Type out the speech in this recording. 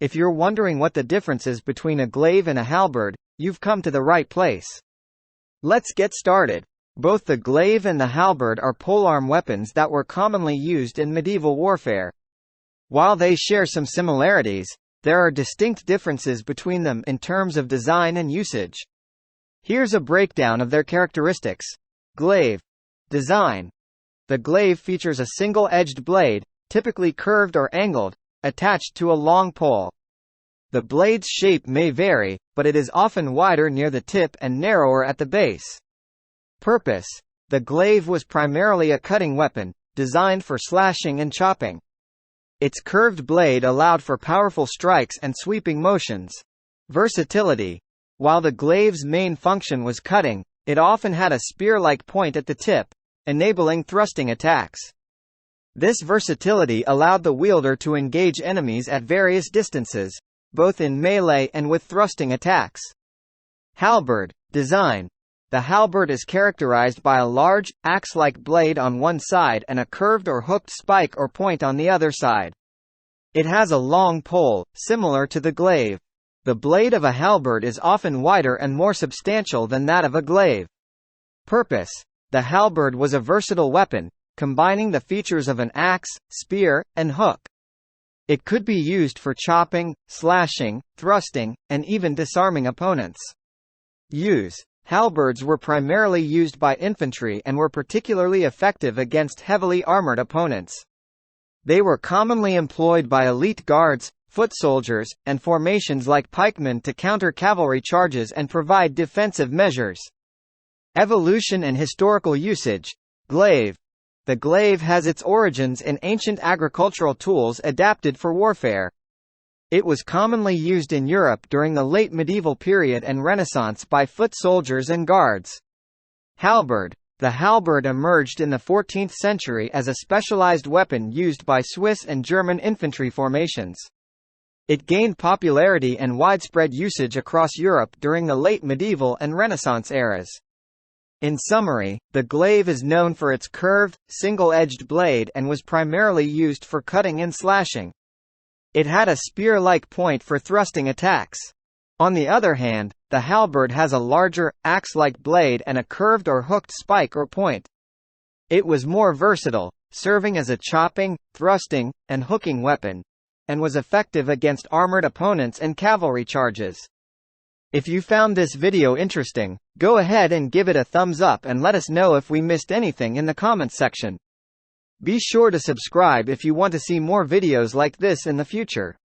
If you're wondering what the difference is between a glaive and a halberd, you've come to the right place. Let's get started. Both the glaive and the halberd are polearm weapons that were commonly used in medieval warfare. While they share some similarities, there are distinct differences between them in terms of design and usage. Here's a breakdown of their characteristics. Glaive. Design. The glaive features a single-edged blade, typically curved or angled, attached to a long pole. The blade's shape may vary, but it is often wider near the tip and narrower at the base. Purpose. The glaive was primarily a cutting weapon, designed for slashing and chopping. Its curved blade allowed for powerful strikes and sweeping motions. Versatility. While the glaive's main function was cutting, it often had a spear-like point at the tip, enabling thrusting attacks. This versatility allowed the wielder to engage enemies at various distances, both in melee and with thrusting attacks. Halberd. Design. The halberd is characterized by a large, axe-like blade on one side and a curved or hooked spike or point on the other side. It has a long pole, similar to the glaive. The blade of a halberd is often wider and more substantial than that of a glaive. Purpose. The halberd was a versatile weapon, combining the features of an axe, spear, and hook. It could be used for chopping, slashing, thrusting, and even disarming opponents. Use. Halberds were primarily used by infantry and were particularly effective against heavily armored opponents. They were commonly employed by elite guards, foot soldiers, and formations like pikemen to counter cavalry charges and provide defensive measures. Evolution and historical usage. Glaive. The glaive has its origins in ancient agricultural tools adapted for warfare. It was commonly used in Europe during the late medieval period and Renaissance by foot soldiers and guards. Halberd. The halberd emerged in the 14th century as a specialized weapon used by Swiss and German infantry formations. It gained popularity and widespread usage across Europe during the late medieval and Renaissance eras. In summary, the glaive is known for its curved, single-edged blade and was primarily used for cutting and slashing. It had a spear-like point for thrusting attacks. On the other hand, the halberd has a larger, axe-like blade and a curved or hooked spike or point. It was more versatile, serving as a chopping, thrusting, and hooking weapon, and was effective against armored opponents and cavalry charges. If you found this video interesting, go ahead and give it a thumbs up and let us know if we missed anything in the comments section. Be sure to subscribe if you want to see more videos like this in the future.